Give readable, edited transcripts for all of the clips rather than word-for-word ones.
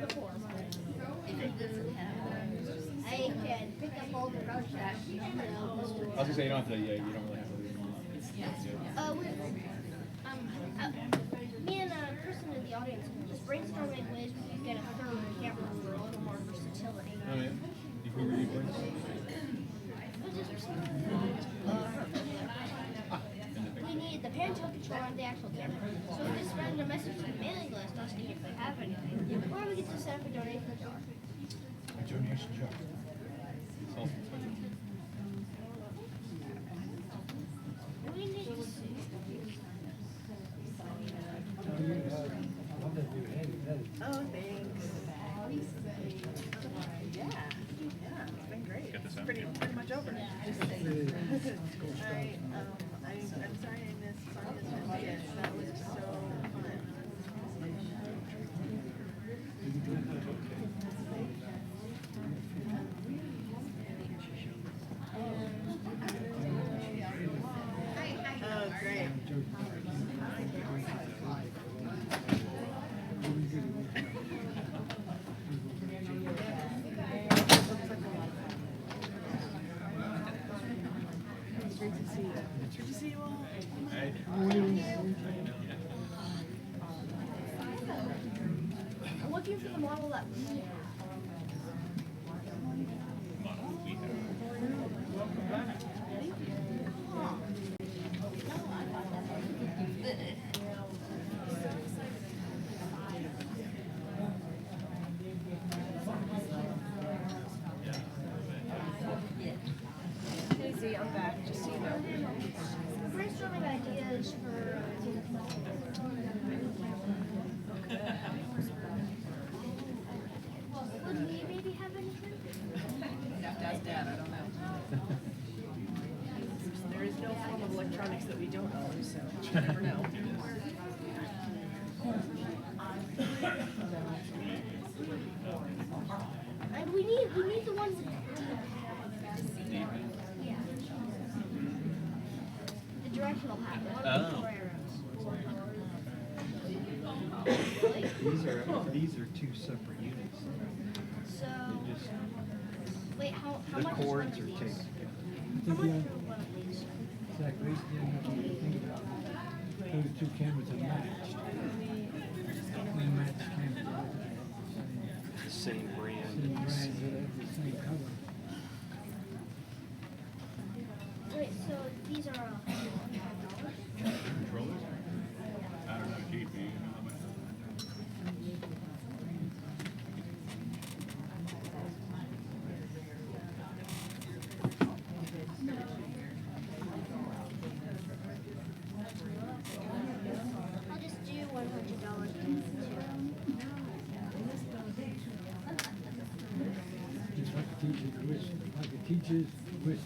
before. I can pick up all the road shots. I was gonna say you don't have to. Yeah, you don't really have to leave them on. Me and a person in the audience just brainstorming ways we could get a third camera for a little more versatility. Oh yeah. Who were you with? We need the pan-tilt control on the actual camera. So we just send a message to the mailing list asking if they have anything. Or we get to set up a donation jar. A donation jar. We need to see. Oh, thanks. Yeah, it's been great. It's pretty much over. I'm sorry I missed Sonia's ideas. That was so fun. Oh, great. It's great to see you. It's great to see you all. I'm looking for the model that we have. Daisy, I'm back. Just so you know. Brainstorming ideas for. Would we maybe have anything? You have to ask Dad. I don't know. There is no form of electronics that we don't own, so you never know. And we need the ones with yeah. The directional hat. The one with the four arrows. These are two separate units. So wait, how The much cords is are one of taped these? together. How much is one of these? Exactly. You don't have to think about it. Those two cameras are matched. They match cameras. Same brand. Same brand, they have the same color. Wait, so these are $100? Controllers? I don't know. GP. You know how much? I'll just do $100. Just like a teacher's wish, like a teacher's wish.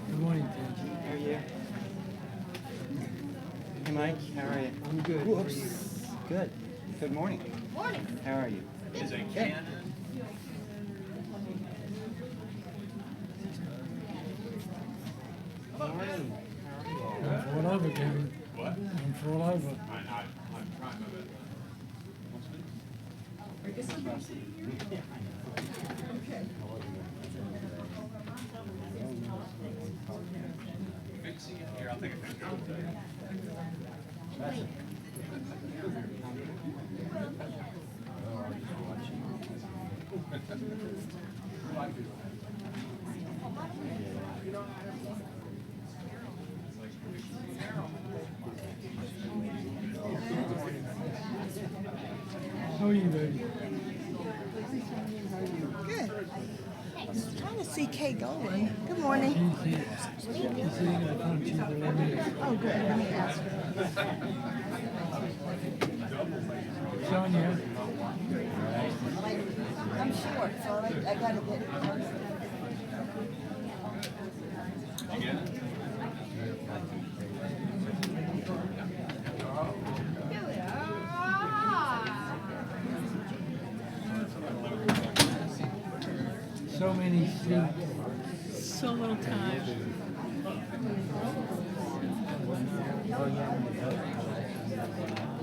Good morning, teacher. How are you? Hey, Mike. How are you? I'm good. Whoops. Good. Good morning. Morning. How are you? Is it Good. Canon? Morning. I'm all over, Kevin. What? I'm all over. I'm trying my best. Here, I'll take a picture. How are you, baby? Good. Trying to see Kay Golan. Good morning. She's sitting in the front. She's the one. Oh, good. Let me ask her. Sonia. I'm short, so I gotta get. You get it? so many seats. So little time.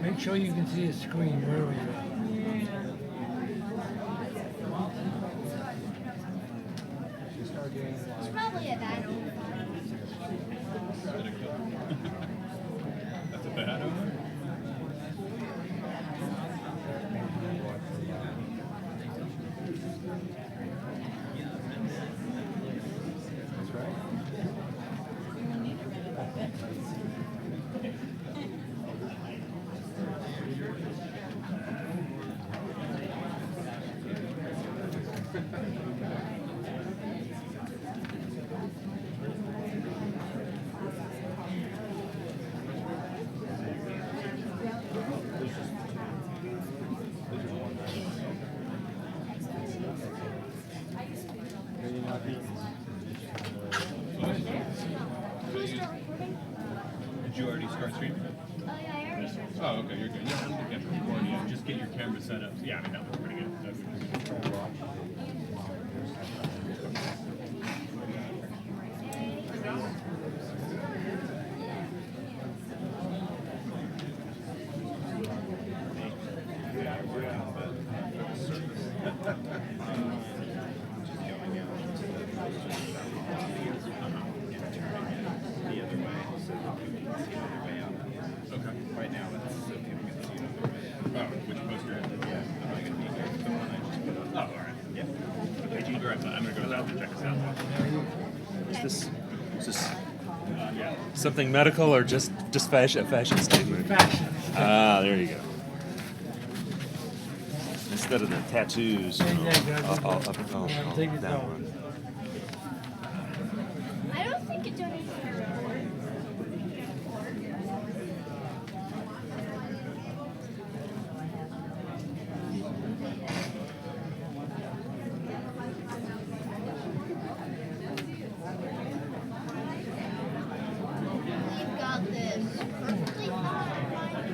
Make sure you can see a screen. Where are you? It's probably a bad omen. That's a bad one. That's right. Can we start recording? Did you already start streaming? Oh yeah, I already started. Oh, okay, you're good. Yeah, I don't think you have to record yet. Just get your camera set up. Yeah, I mean, that looks pretty good. That's pretty good. Okay. Right now, it's okay, we can see it on the way. Oh, which poster? Yeah, I'm not gonna be here. The one I just put up. Oh, all right. Yeah. Okay, you go right. I'm gonna go out and check this out. Is this Yeah. something medical or just fashion? A fashion statement. Fashion. Ah, there you go. Instead of the tattoos. Take it that down. one. I don't think it donates to the report. We've got this perfectly fine button.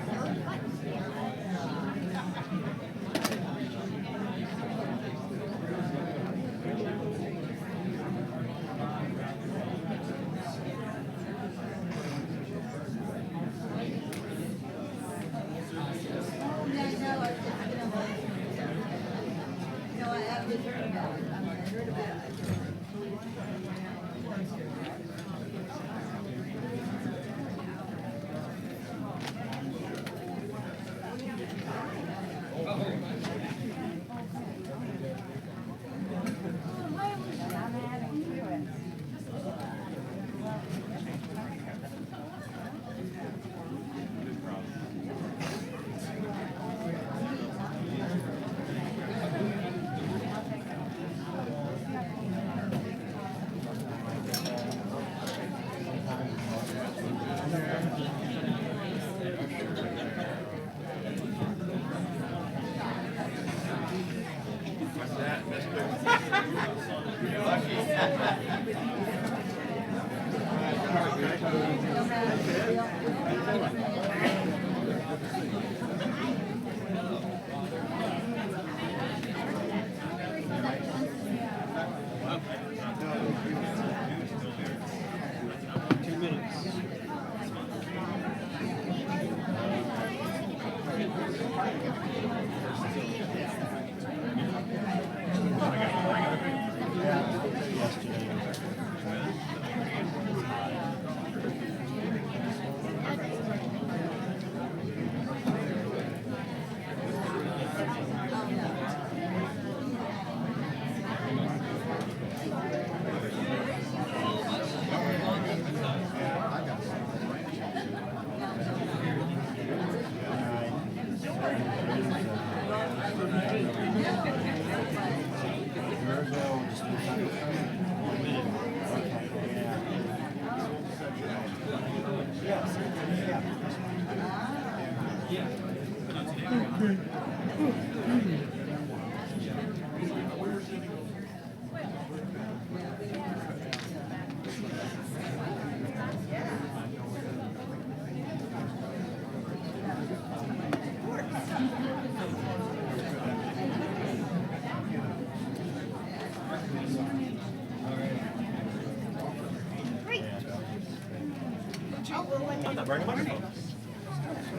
I'm not wearing a microphone.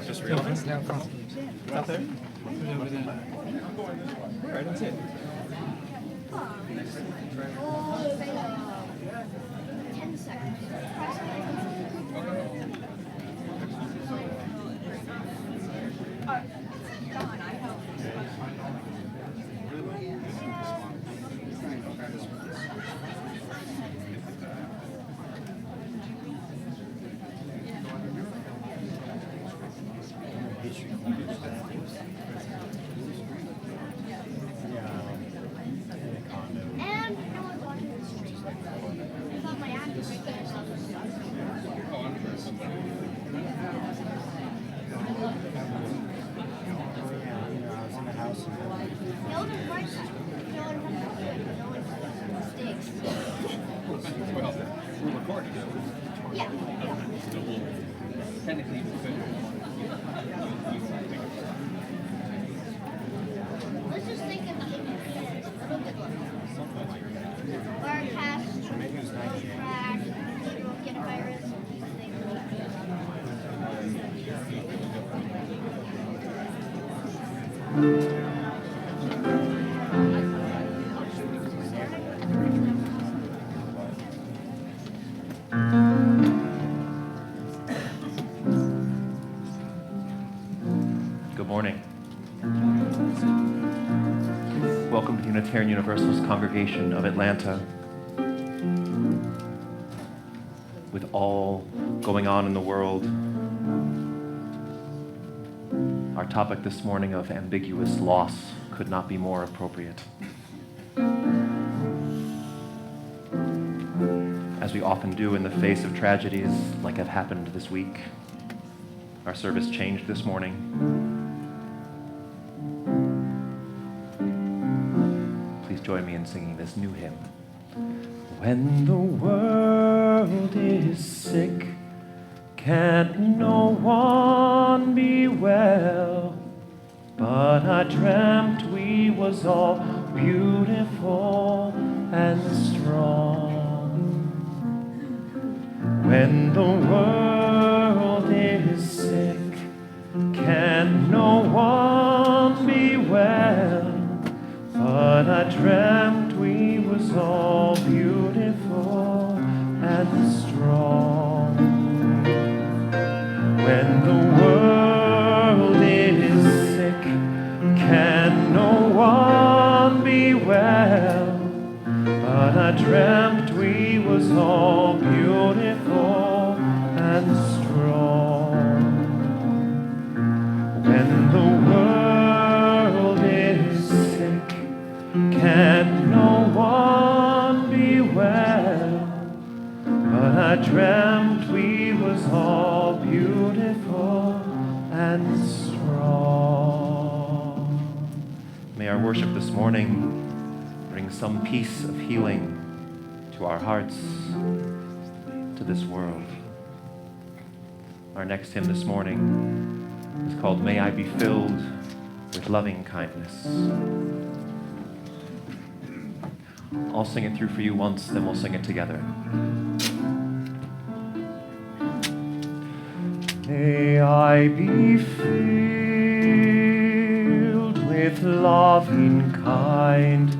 Just realized. It's out there? Where? I didn't see it. 10 seconds. And no one's watching the street. I thought my app was right there, so no one's right side. No one sticks. Well, we're recording. Yeah. So we'll technically Let's just think of the little good one. Wirecast, track, get a virus, Good morning. Welcome to the Unitarian Universalist Congregation of Atlanta. With all going on in the world, our topic this morning of ambiguous loss could not be more appropriate. As we often do in the face of tragedies like have happened this week, our service changed this morning. Please join me in singing this new hymn. When the world is sick, can't no one be well? But I dreamt we was all beautiful and strong. When the world is sick, can no one be well? But I dreamt we was all beautiful and strong. When the world is sick, can no one be well? But I dreamt we was all beautiful and strong. When the world is sick, can no one be well? But I dreamt we was all beautiful and strong. May our worship this morning bring some piece of healing to our hearts, to this world. Our next hymn this morning is called May I Be Filled with Loving Kindness. I'll sing it through for you once, then we'll sing it together. May I be filled with loving kindness.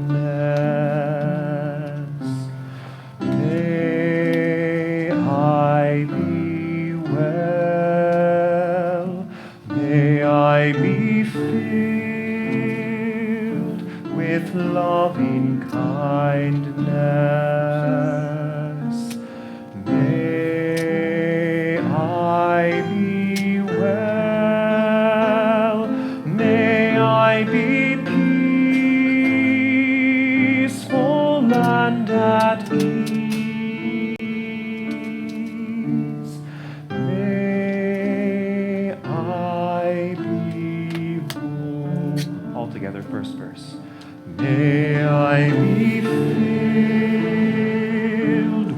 May I be well. May I be filled with loving kindness. May I be well. May I be peaceful and at ease. May I be whole. All together, first verse. May I be filled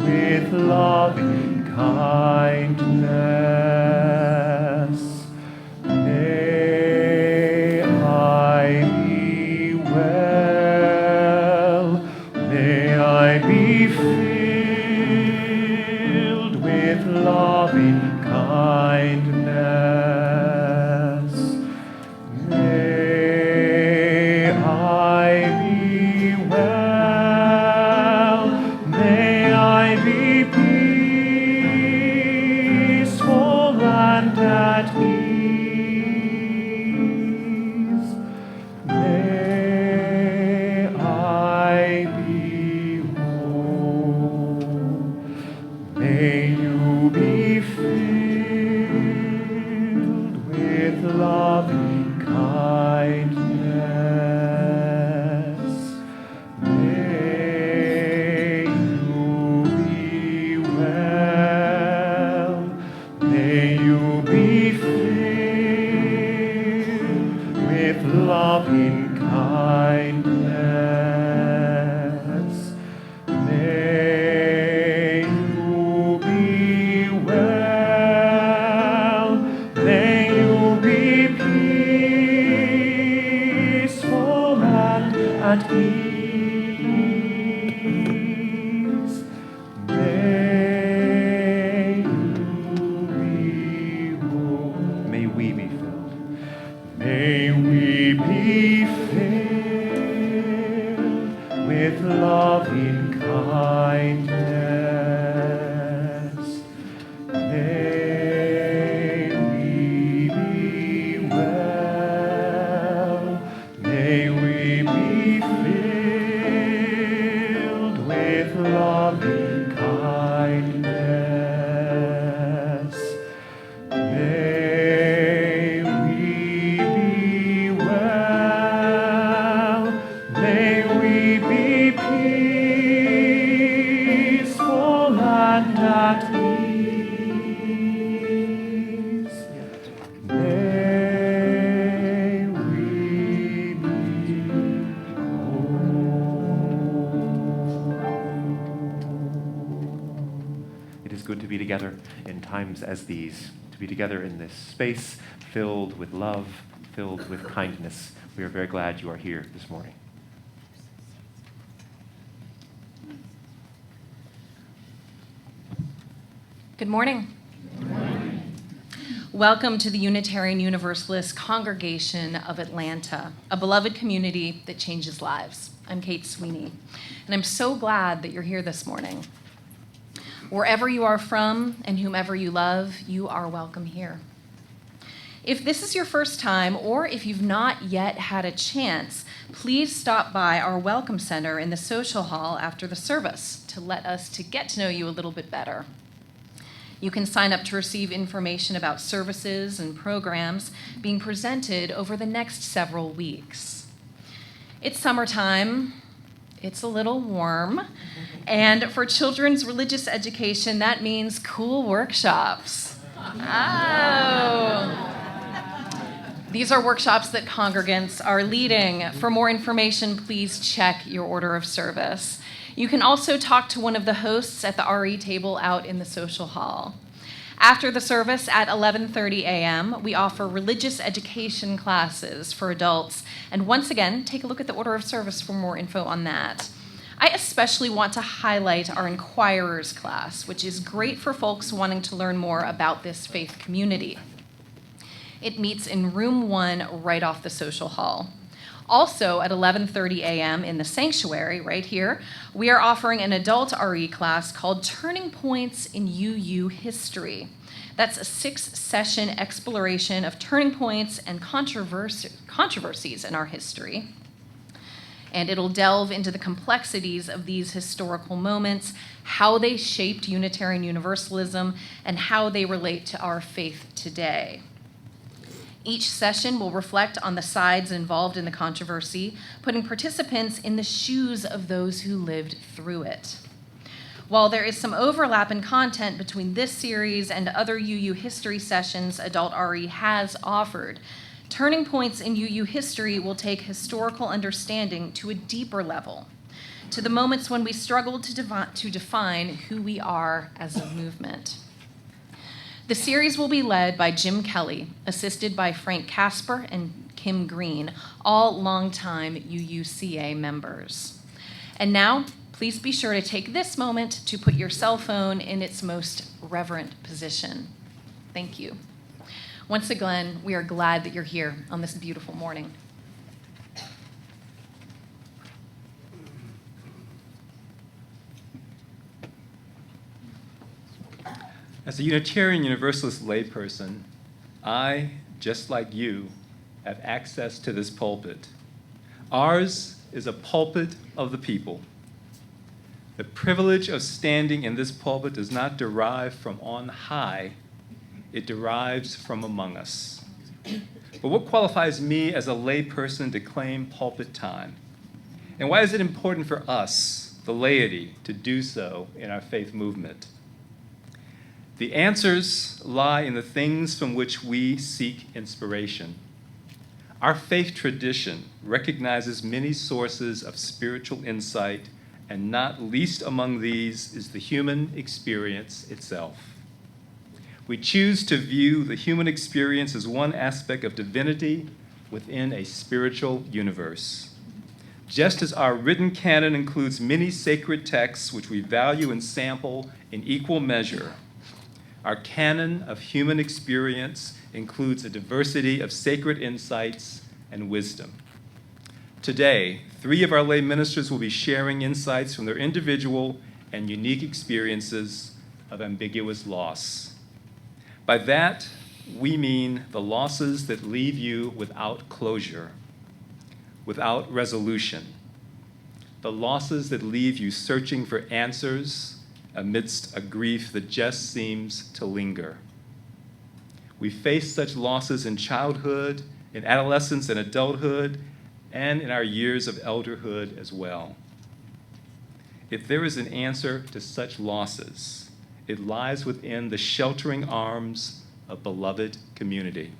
with loving kindness. May I be well. May I be filled with loving kindness. kindness. May I be well, may I be peaceful and at ease. May I be whole. May you be filled with loving kindness. May you be well. May you be filled with loving kindness. May you be well. May you be peaceful and at ease. May you be whole. May we be filled. May we be filled with loving kindness. May we be well. May we be filled with loving kindness. May we be well. May we be peaceful and at ease. May we be whole. It is good to be together in times as these, to be together in this space filled with love, filled with kindness. We are very glad you are here this morning. Good morning. Welcome to the Unitarian Universalist Congregation of Atlanta, a beloved community that changes lives. I'm Kate Sweeney, and I'm so glad that you're here this morning. Wherever you are from and whomever you love, you are welcome here. If this is your first time, or if you've not yet had a chance, please stop by our Welcome Center in the social hall after the service to get to know you a little bit better. You can sign up to receive information about services and programs being presented over the next several weeks. It's summertime, it's a little warm, and for children's religious education, that means cool workshops. Oh. These are workshops that congregants are leading. For more information, please check your order of service. You can also talk to one of the hosts at the RE table out in the social hall. After the service at 11:30 a.m., we offer religious education classes for adults. And once again, take a look at the order of service for more info on that. I especially want to highlight our Inquirers class, which is great for folks wanting to learn more about this faith community. It meets in room 1 right off the social hall. Also at 11:30 a.m. in the sanctuary right here, we are offering an adult RE class called Turning Points in UU History. That's a 6-session exploration of turning points and controversies in our history. And it'll delve into the complexities of these historical moments, how they shaped Unitarian Universalism, and how they relate to our faith today. Each session will reflect on the sides involved in the controversy, putting participants in the shoes of those who lived through it. While there is some overlap in content between this series and other UU history sessions Adult RE has offered, Turning Points in UU History will take historical understanding to a deeper level, to the moments when we struggled to define who we are as a movement. The series will be led by Jim Kelly, assisted by Frank Casper and Kim Green, all longtime UUCA members. And now, please be sure to take this moment to put your cell phone in its most reverent position. Thank you. Once again, we are glad that you're here on this beautiful morning. As a Unitarian Universalist layperson, I, just like you, have access to this pulpit. Ours is a pulpit of the people. The privilege of standing in this pulpit does not derive from on high, it derives from among us. But what qualifies me as a layperson to claim pulpit time? And why is it important for us, the laity, to do so in our faith movement? The answers lie in the things from which we seek inspiration. Our faith tradition recognizes many sources of spiritual insight, and not least among these is the human experience itself. We choose to view the human experience as one aspect of divinity within a spiritual universe. Just as our written canon includes many sacred texts which we value and sample in equal measure, our canon of human experience includes a diversity of sacred insights and wisdom. Today, 3 of our lay ministers will be sharing insights from their individual and unique experiences of ambiguous loss. By that, we mean the losses that leave you without closure, without resolution, the losses that leave you searching for answers amidst a grief that just seems to linger. We face such losses in childhood, in adolescence and adulthood, and in our years of elderhood as well. If there is an answer to such losses, it lies within the sheltering arms of beloved community.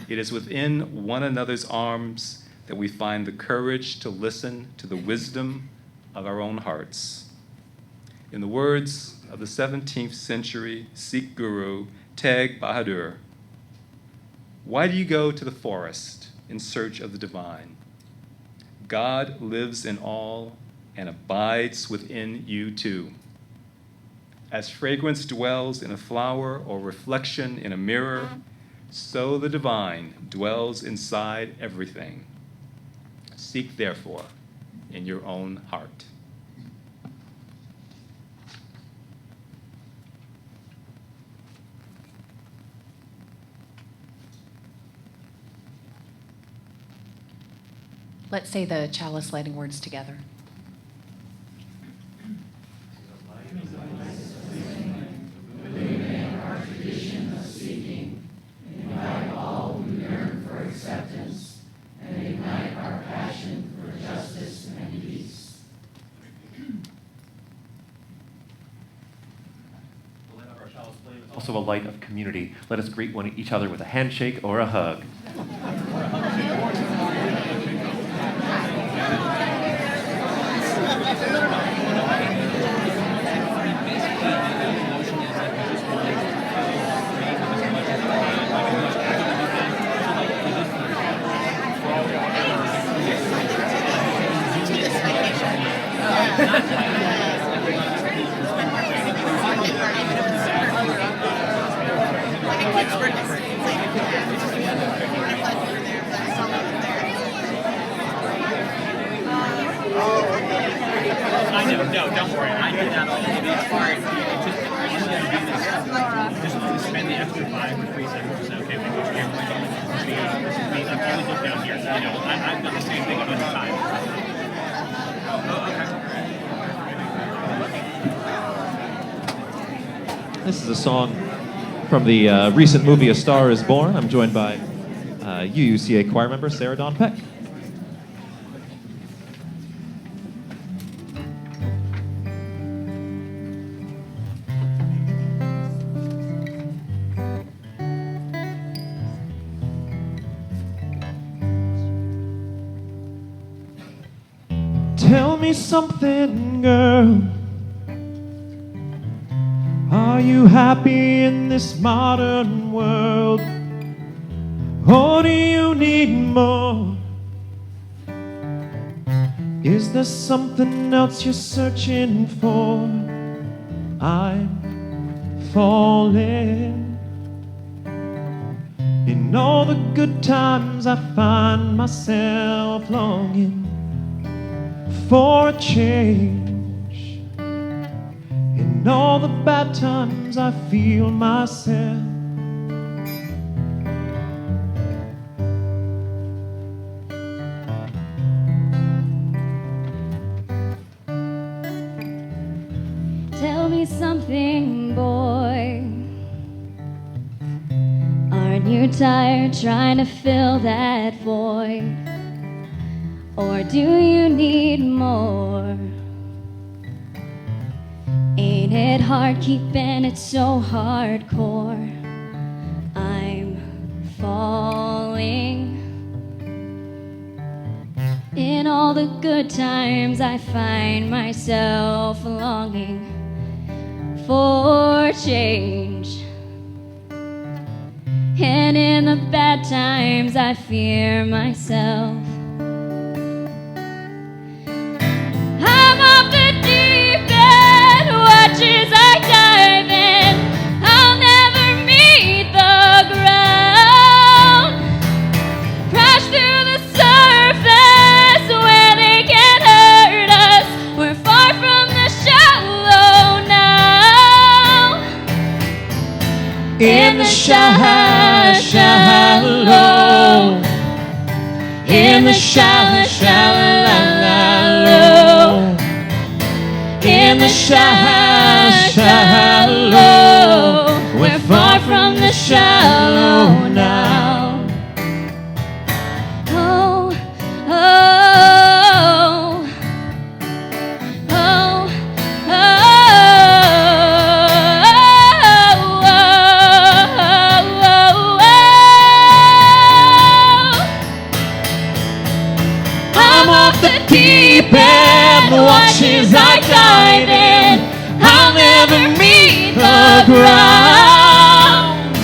It is within one another's arms that we find the courage to listen to the wisdom of our own hearts. In the words of the 17th century Sikh guru Teg Bahadur, why do you go to the forest in search of the divine? God lives in all and abides within you too. As fragrance dwells in a flower or reflection in a mirror, so the divine dwells inside everything. Seek, therefore, in your own heart. Let's say the chalice lighting words together. Also a light of community. Let us greet each other with a handshake or a hug. I know, no, don't worry. I did that all this part. Just spend the extra 5 or 3 seconds. Okay, we go here. I'm always look down here. You know, I've done the same thing a bunch of times. This is a song from the recent movie A Star is Born. I'm joined by UUCA choir member Sarah Dawn Peck. Tell me something, girl. Are you happy in this modern world? Or do you need more? Is there something else you're searching for? I'm falling In all the good times I find myself longing for a change. In all the bad times I feel myself Tell me something, boy. Aren't you tired trying to fill that void? Or do you need more? Ain't it hard keeping it so hardcore? I'm falling. In all the good times I find myself longing for change. And in the bad times I fear myself. I'm off the deep end, watch as I dive in. I'll never meet the ground. Crash through the surface where they can't hurt us. We're far from the shallow now. in the shallow, in the shallow, shallow, in the shallow. We're far from the shallow now. Oh, oh, oh, oh, I'm off the deep end, watch as I dive in. I'll never meet the ground.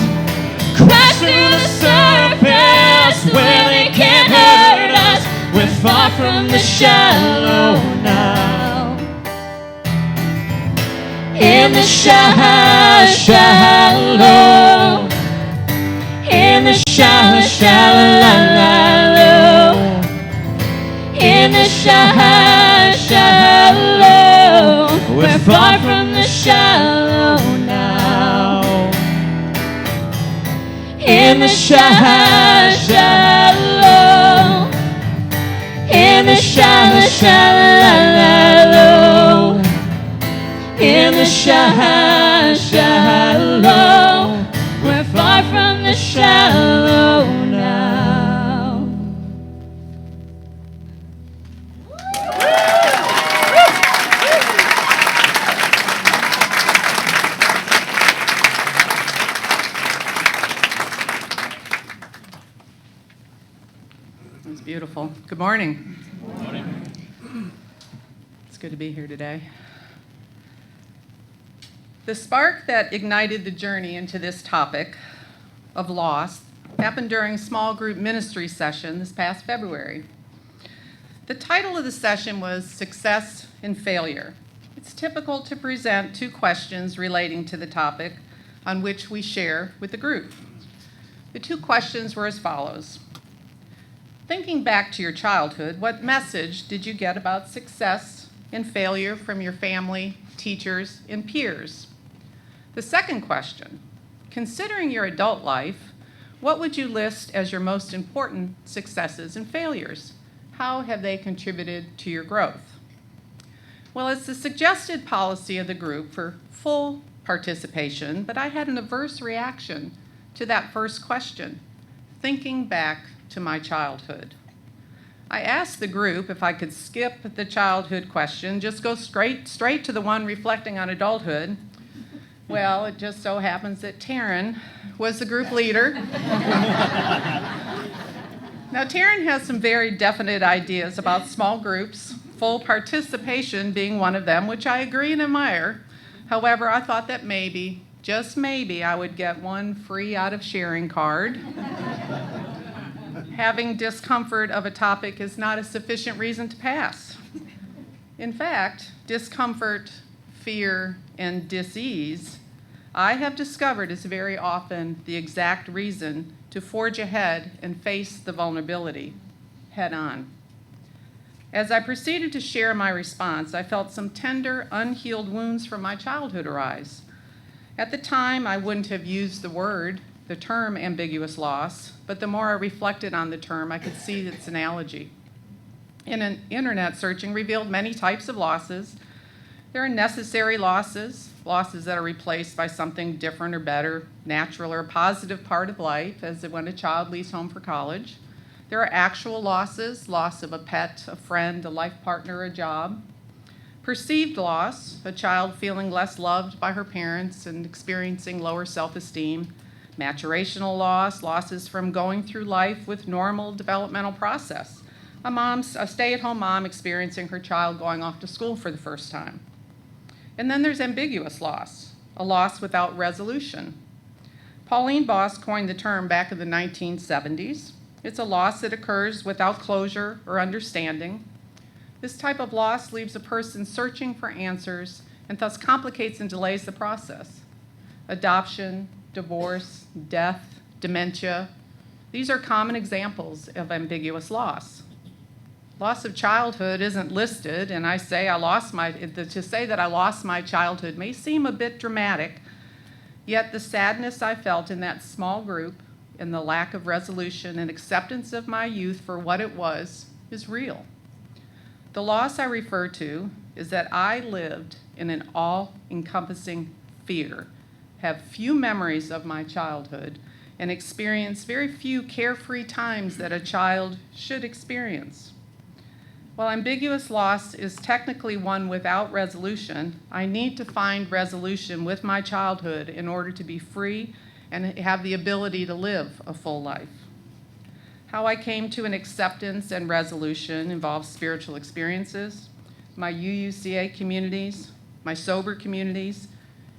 Crash through the surface where they can't hurt us. We're far from the shallow now. In the shallow, in the shallow, in the shallow, we're far from the shallow now. In the shallow, in the shallow, in the shallow, we're far from the shallow now. It's beautiful. Good morning. Good morning. It's good to be here today. The spark that ignited the journey into this topic of loss happened during a small group ministry session this past February. The title of the session was Success and Failure. It's typical to present two questions relating to the topic on which we share with the group. The two questions were as follows. Thinking back to your childhood, what message did you get about success and failure from your family, teachers, and peers? The second question, considering your adult life, what would you list as your most important successes and failures? How have they contributed to your growth? Well, it's the suggested policy of the group for full participation, but I had an adverse reaction to that first question, thinking back to my childhood. I asked the group if I could skip the childhood question, just go straight to the one reflecting on adulthood. Well, it just so happens that Taryn was the group leader. Now, Taryn has some very definite ideas about small groups, full participation being one of them, which I agree and admire. However, I thought that maybe, just maybe, I would get one free out of sharing card. Having discomfort of a topic is not a sufficient reason to pass. In fact, discomfort, fear, and dis-ease, I have discovered is very often the exact reason to forge ahead and face the vulnerability head on. As I proceeded to share my response, I felt some tender, unhealed wounds from my childhood arise. At the time, I wouldn't have used the term ambiguous loss, but the more I reflected on the term, I could see its analogy. An internet searching revealed many types of losses. There are necessary losses, losses that are replaced by something different or better, natural or a positive part of life, as when a child leaves home for college. There are actual losses, loss of a pet, a friend, a life partner, a job. Perceived loss, a child feeling less loved by her parents and experiencing lower self-esteem. Maturational loss, losses from going through life with normal developmental process. A stay-at-home mom experiencing her child going off to school for the first time. And then there's ambiguous loss, a loss without resolution. Pauline Boss coined the term back in the 1970s. It's a loss that occurs without closure or understanding. This type of loss leaves a person searching for answers and thus complicates and delays the process. Adoption, divorce, death, dementia, these are common examples of ambiguous loss. Loss of childhood isn't listed, and to say that I lost my childhood may seem a bit dramatic, yet the sadness I felt in that small group and the lack of resolution and acceptance of my youth for what it was is real. The loss I refer to is that I lived in an all-encompassing fear, have few memories of my childhood, and experienced very few carefree times that a child should experience. While ambiguous loss is technically one without resolution, I need to find resolution with my childhood in order to be free and have the ability to live a full life. How I came to an acceptance and resolution involves spiritual experiences, my UUCA communities, my sober communities.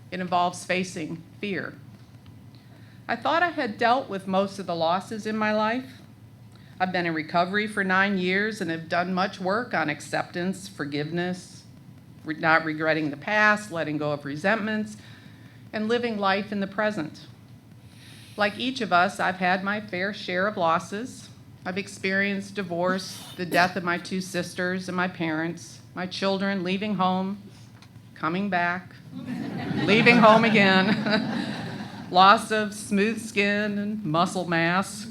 It involves facing fear. I thought I had dealt with most of the losses in my life. I've been in recovery for 9 years and have done much work on acceptance, forgiveness, not regretting the past, letting go of resentments, and living life in the present. Like each of us, I've had my fair share of losses. I've experienced divorce, the death of my 2 sisters and my parents, my children leaving home, coming back, leaving home again, loss of smooth skin and muscle mass.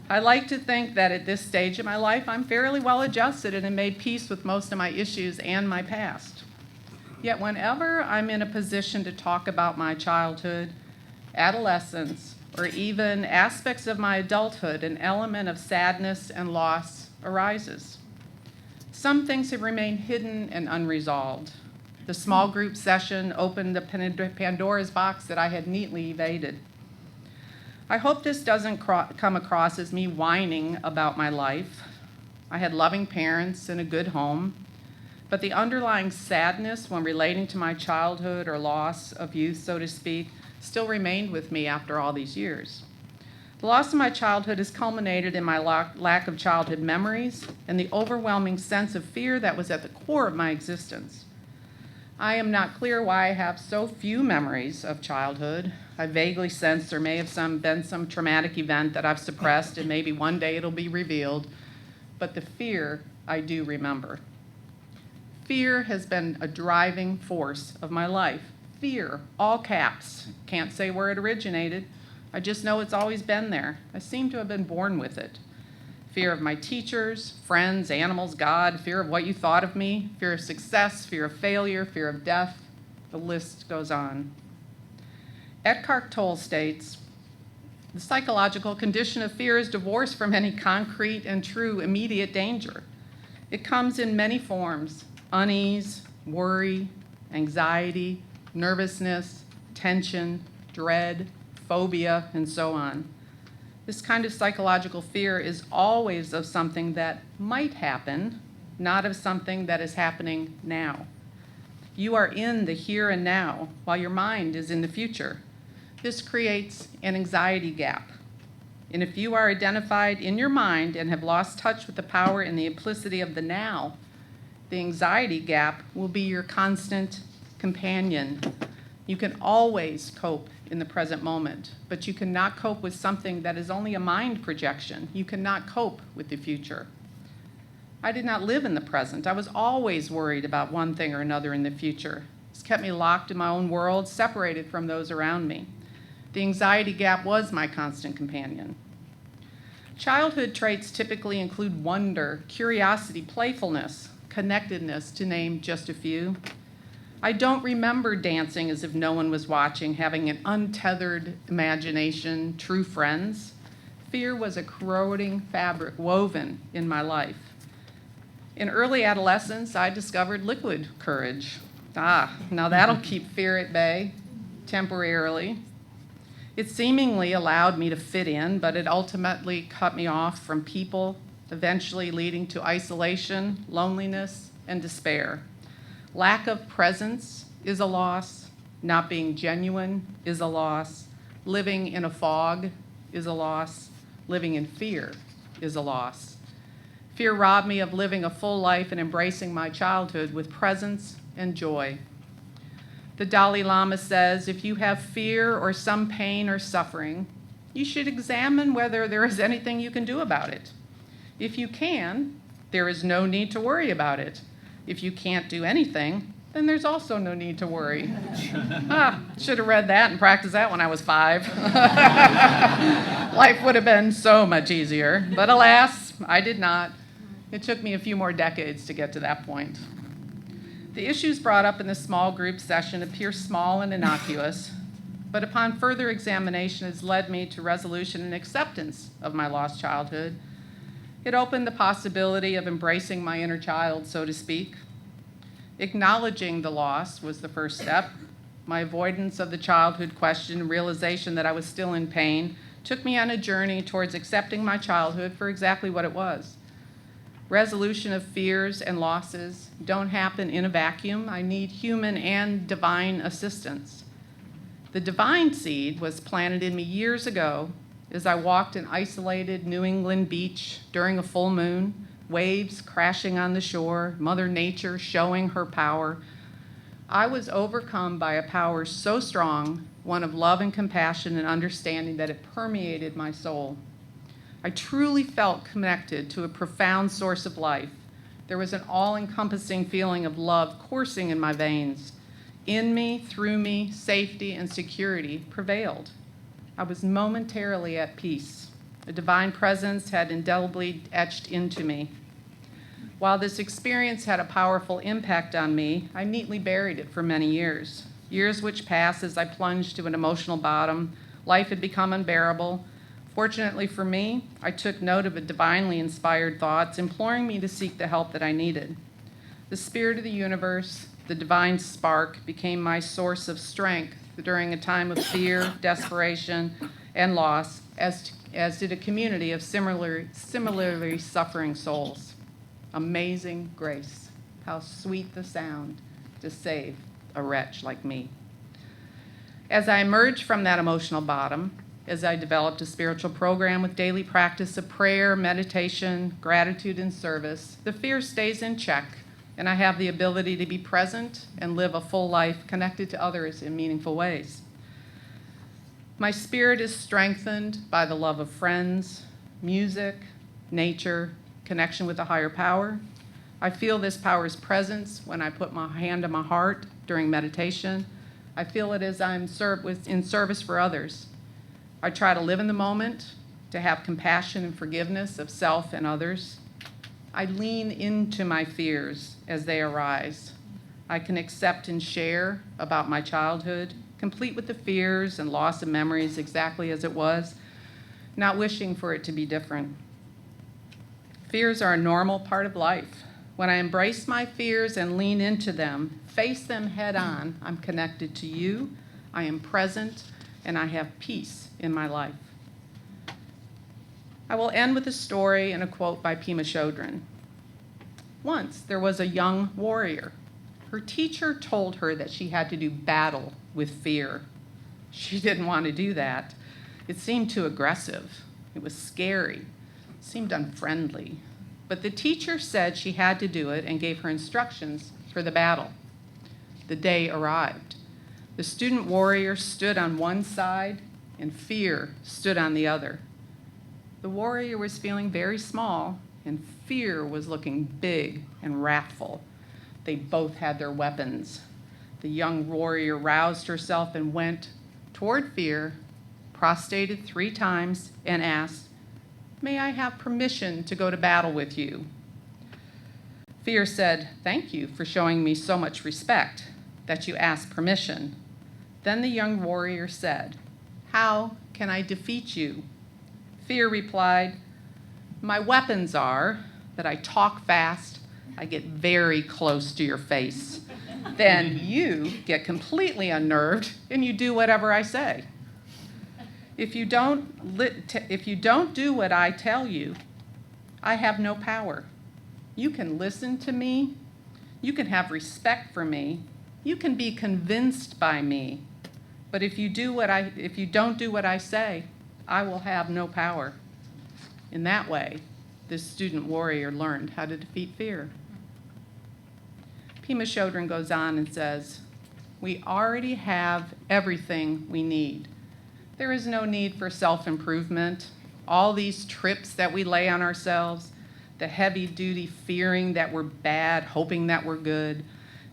I like to think that at this stage of my life, I'm fairly well adjusted and have made peace with most of my issues and my past. Yet whenever I'm in a position to talk about my childhood, adolescence, or even aspects of my adulthood, an element of sadness and loss arises. Some things have remained hidden and unresolved. The small group session opened the Pandora's box that I had neatly evaded. I hope this doesn't come across as me whining about my life. I had loving parents and a good home, but the underlying sadness when relating to my childhood or loss of youth, so to speak, still remained with me after all these years. The loss of my childhood has culminated in my lack of childhood memories and the overwhelming sense of fear that was at the core of my existence. I am not clear why I have so few memories of childhood. I vaguely sense there may have been some traumatic event that I've suppressed, and maybe one day it'll be revealed, but the fear I do remember. Fear has been a driving force of my life. Fear, all caps. Can't say where it originated. I just know it's always been there. I seem to have been born with it. Fear of my teachers, friends, animals, God, fear of what you thought of me, fear of success, fear of failure, fear of death. The list goes on. Eckhart Tolle states, the psychological condition of fear is divorced from any concrete and true immediate danger. It comes in many forms: unease, worry, anxiety, nervousness, tension, dread, phobia, and so on. This kind of psychological fear is always of something that might happen, not of something that is happening now. You are in the here and now, while your mind is in the future. This creates an anxiety gap. And if you are identified in your mind and have lost touch with the power and the implicity of the now, the anxiety gap will be your constant companion. You can always cope in the present moment, but you cannot cope with something that is only a mind projection. You cannot cope with the future. I did not live in the present. I was always worried about one thing or another in the future. It's kept me locked in my own world, separated from those around me. The anxiety gap was my constant companion. Childhood traits typically include wonder, curiosity, playfulness, connectedness, to name just a few. I don't remember dancing as if no one was watching, having an untethered imagination, true friends. Fear was a corroding fabric woven in my life. In early adolescence, I discovered liquid courage. Now that'll keep fear at bay, temporarily. It seemingly allowed me to fit in, but it ultimately cut me off from people, eventually leading to isolation, loneliness, and despair. Lack of presence is a loss. Not being genuine is a loss. Living in a fog is a loss. Living in fear is a loss. Fear robbed me of living a full life and embracing my childhood with presence and joy. The Dalai Lama says, if you have fear or some pain or suffering, you should examine whether there is anything you can do about it. If you can, there is no need to worry about it. If you can't do anything, then there's also no need to worry. Should have read that and practiced that when I was 5. Life would have been so much easier. But alas, I did not. It took me a few more decades to get to that point. The issues brought up in this small group session appear small and innocuous, but upon further examination has led me to resolution and acceptance of my lost childhood. It opened the possibility of embracing my inner child, so to speak. Acknowledging the loss was the first step. My avoidance of the childhood question, realization that I was still in pain, took me on a journey towards accepting my childhood for exactly what it was. Resolution of fears and losses don't happen in a vacuum. I need human and divine assistance. The divine seed was planted in me years ago as I walked an isolated New England beach during a full moon, waves crashing on the shore, Mother Nature showing her power. I was overcome by a power so strong, one of love and compassion and understanding, that it permeated my soul. I truly felt connected to a profound source of life. There was an all-encompassing feeling of love coursing in my veins. In me, through me, safety and security prevailed. I was momentarily at peace. A divine presence had indelibly etched into me. While this experience had a powerful impact on me, I neatly buried it for many years. Years which passed as I plunged to an emotional bottom. Life had become unbearable. Fortunately for me, I took note of a divinely inspired thoughts imploring me to seek the help that I needed. The spirit of the universe, the divine spark, became my source of strength during a time of fear, desperation, and loss, as did a community of similarly suffering souls. Amazing grace. How sweet the sound to save a wretch like me. As I emerged from that emotional bottom, as I developed a spiritual program with daily practice of prayer, meditation, gratitude, and service, the fear stays in check, and I have the ability to be present and live a full life connected to others in meaningful ways. My spirit is strengthened by the love of friends, music, nature, connection with a higher power. I feel this power's presence when I put my hand on my heart during meditation. I feel it as I'm in service for others. I try to live in the moment, to have compassion and forgiveness of self and others. I lean into my fears as they arise. I can accept and share about my childhood, complete with the fears and loss of memories exactly as it was, not wishing for it to be different. Fears are a normal part of life. When I embrace my fears and lean into them, face them head on, I'm connected to you, I am present, and I have peace in my life. I will end with a story and a quote by Pema Chodron. Once there was a young warrior. Her teacher told her that she had to do battle with fear. She didn't want to do that. It seemed too aggressive. It was scary. It seemed unfriendly. But the teacher said she had to do it and gave her instructions for the battle. The day arrived. The student warrior stood on one side and fear stood on the other. The warrior was feeling very small and fear was looking big and wrathful. They both had their weapons. The young warrior roused herself and went toward fear, prostrated 3 times, and asked, "May I have permission to go to battle with you?" Fear said, "Thank you for showing me so much respect that you asked permission." Then the young warrior said, "How can I defeat you?" Fear replied, "My weapons are that I talk fast, I get very close to your face. Then you get completely unnerved and you do whatever I say. If you don't do what I tell you, I have no power. You can listen to me, you can have respect for me, you can be convinced by me, but if you don't do what I say, I will have no power." In that way, this student warrior learned how to defeat fear. Pema Chodron goes on and says, "We already have everything we need. There is no need for self-improvement. All these trips that we lay on ourselves, the heavy-duty fearing that we're bad, hoping that we're good,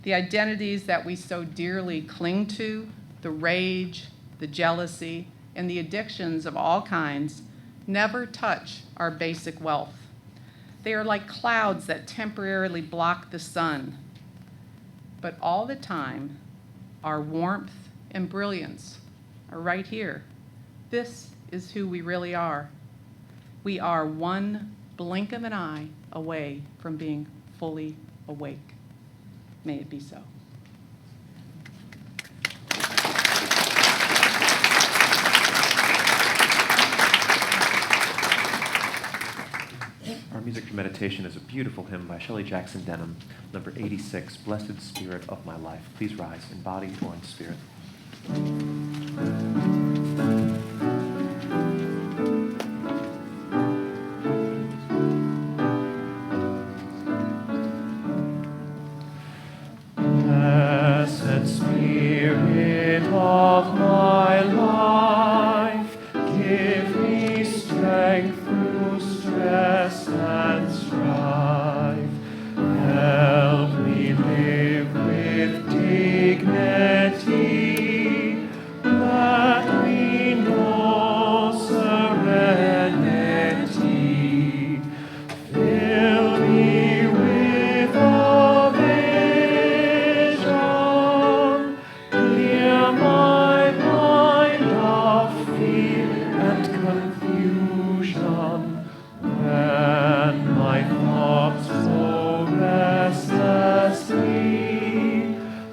the identities that we so dearly cling to, the rage, the jealousy, and the addictions of all kinds never touch our basic wealth. They are like clouds that temporarily block the sun. But all the time, our warmth and brilliance are right here. This is who we really are. We are one blink of an eye away from being fully awake. May it be so." Our music for meditation is a beautiful hymn by Shelley Jackson Denham, number 86, Blessed Spirit of My Life. Please rise in body or in spirit. Blessed Spirit of my life, give me strength through stress and strife. Help me live with dignity. Let me know serenity. Fill me with a vision. Clear my mind of fear and confusion. When my thoughts so restlessly,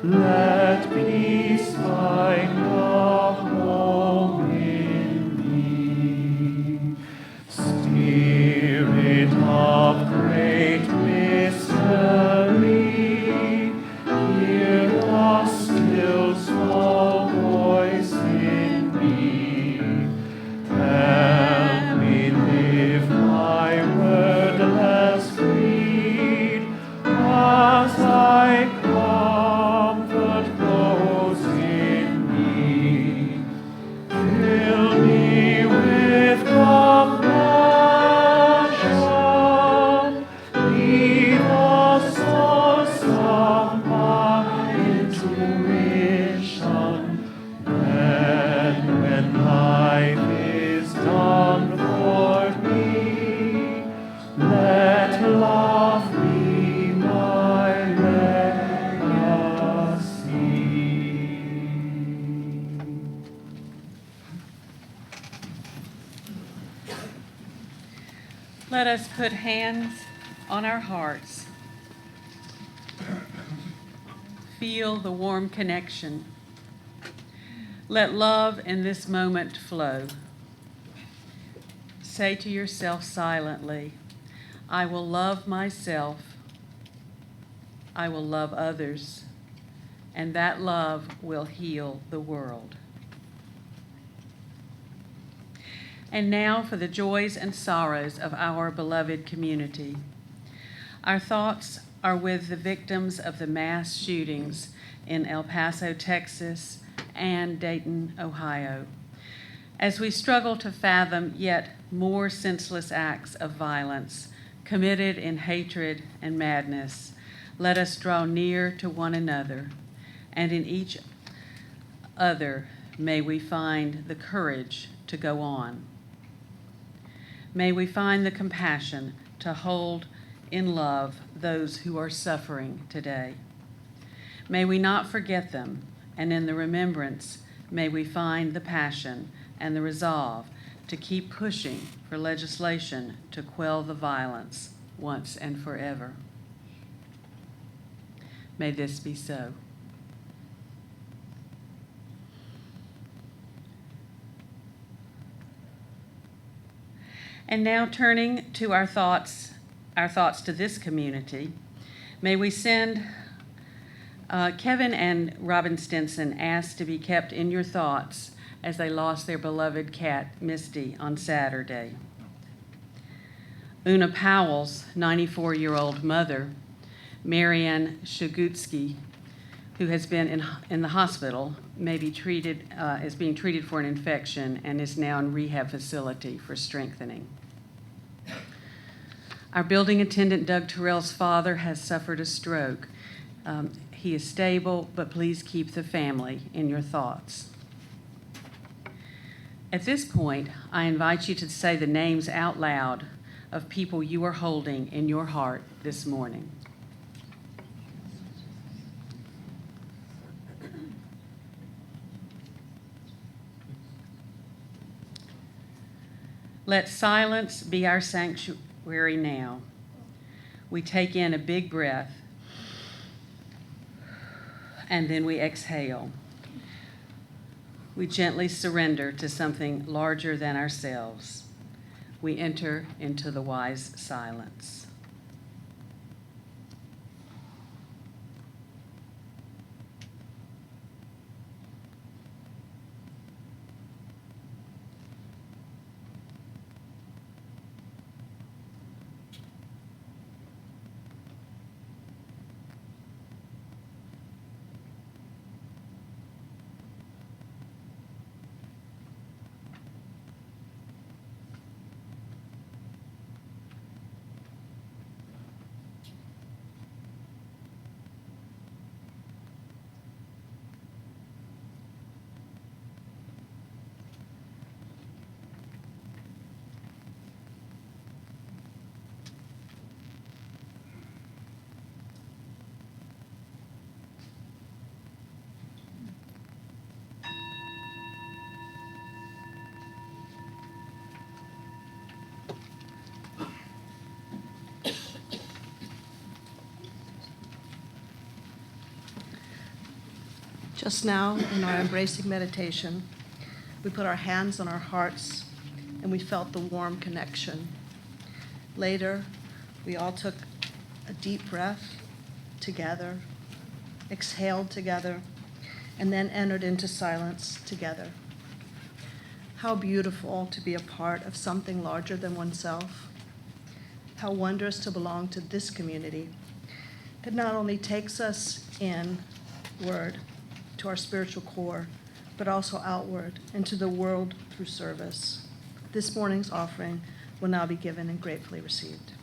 let peace find a home in me. Spirit of great mystery, hear the still small voice in me. Help me live my wordless creed as I comfort those in need. Fill me with compassion, be the source of my intuition. When life is done for me, let love be my legacy. Let us put hands on our hearts. Feel the warm connection. Let love in this moment flow. Say to yourself silently, "I will love myself. I will love others, and that love will heal the world." And now for the joys and sorrows of our beloved community. Our thoughts are with the victims of the mass shootings in El Paso, Texas, and Dayton, Ohio. As we struggle to fathom yet more senseless acts of violence committed in hatred and madness, let us draw near to one another, and in each other may we find the courage to go on. May we find the compassion to hold in love those who are suffering today. May we not forget them, and in the remembrance, may we find the passion and the resolve to keep pushing for legislation to quell the violence once and forever. May this be so. And now turning to our thoughts to this community, may we send Kevin and Robin Stinson asked to be kept in your thoughts as they lost their beloved cat, Misty, on Saturday. Una Powell's 94-year-old mother, Marianne Shagutsky, who has been in the hospital, is being treated for an infection and is now in rehab facility for strengthening. Our building attendant, Doug Terrell's father, has suffered a stroke. He is stable, but please keep the family in your thoughts. At this point, I invite you to say the names out loud of people you are holding in your heart this morning. Let silence be our sanctuary now. We take in a big breath, and then we exhale. We gently surrender to something larger than ourselves. We enter into the wise silence. Just now, in our embracing meditation, we put our hands on our hearts and we felt the warm connection. Later, we all took a deep breath together, exhaled together, and then entered into silence together. How beautiful to be a part of something larger than oneself. How wondrous to belong to this community that not only takes us inward to our spiritual core, but also outward into the world through service. This morning's offering will now be given and gratefully received.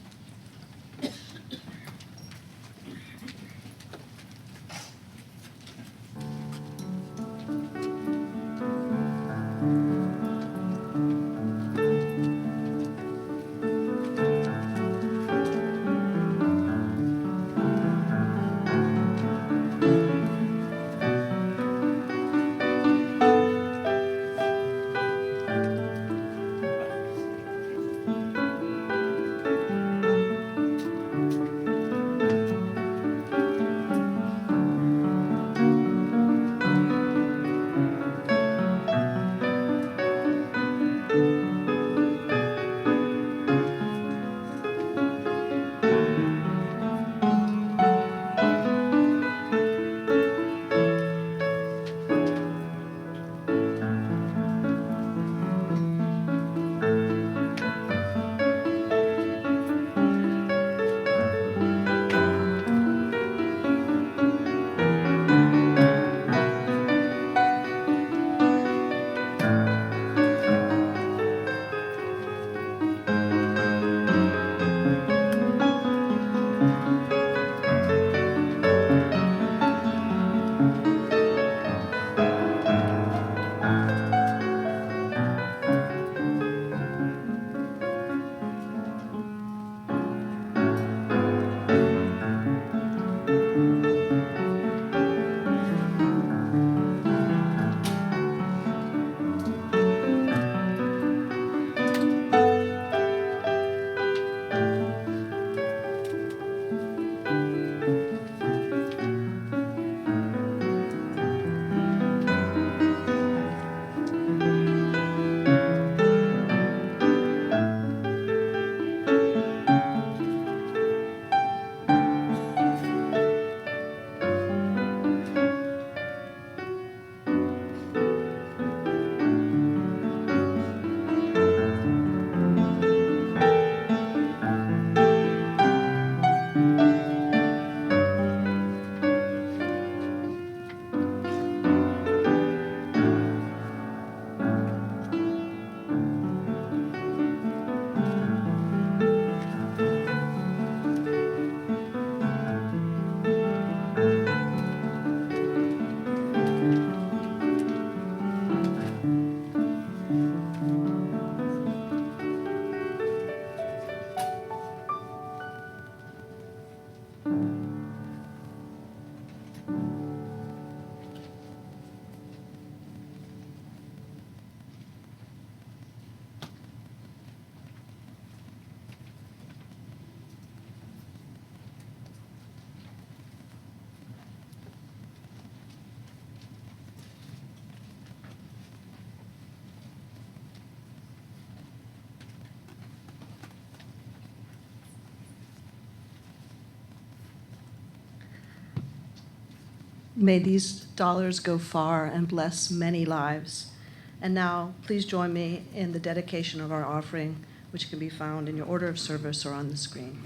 May these dollars go far and bless many lives. And now, please join me in the dedication of our offering, which can be found in your order of service or on the screen.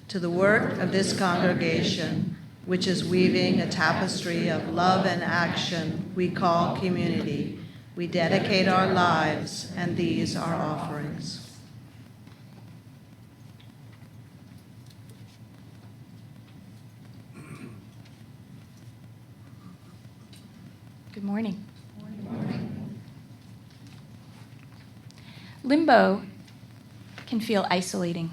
To the work of this congregation, which is weaving a tapestry of love and action we call community, we dedicate our lives, and these are offerings. Good morning. Limbo can feel isolating.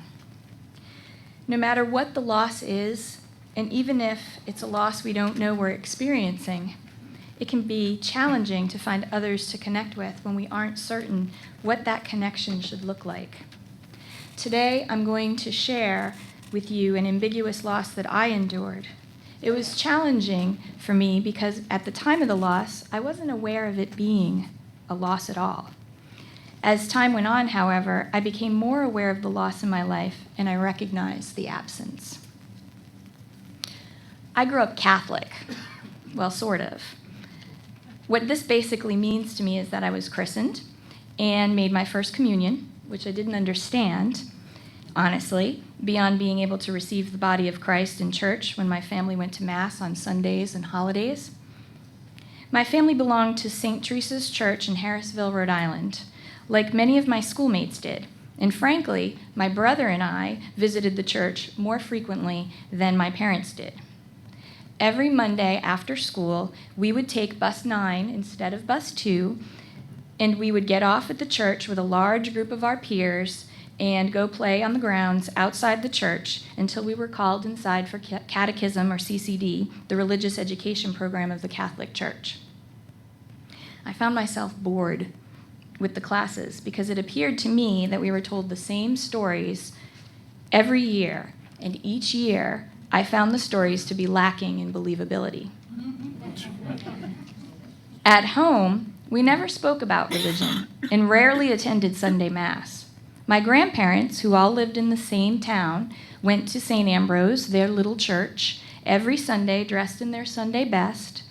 No matter what the loss is, and even if it's a loss we don't know we're experiencing, it can be challenging to find others to connect with when we aren't certain what that connection should look like. Today, I'm going to share with you an ambiguous loss that I endured. It was challenging for me because at the time of the loss, I wasn't aware of it being a loss at all. As time went on, however, I became more aware of the loss in my life, and I recognized the absence. I grew up Catholic. Well, sort of. What this basically means to me is that I was christened and made my first communion, which I didn't understand, honestly, beyond being able to receive the body of Christ in church when my family went to Mass on Sundays and holidays. My family belonged to St. Teresa's Church in Harrisville, Rhode Island, like many of my schoolmates did. And frankly, my brother and I visited the church more frequently than my parents did. Every Monday after school, we would take bus 9 instead of bus 2, and we would get off at the church with a large group of our peers and go play on the grounds outside the church until we were called inside for catechism or CCD, the religious education program of the Catholic Church. I found myself bored with the classes because it appeared to me that we were told the same stories every year, and each year I found the stories to be lacking in believability. At home, we never spoke about religion and rarely attended Sunday Mass. My grandparents, who all lived in the same town, went to St. Ambrose, their little church, every Sunday dressed in their Sunday best,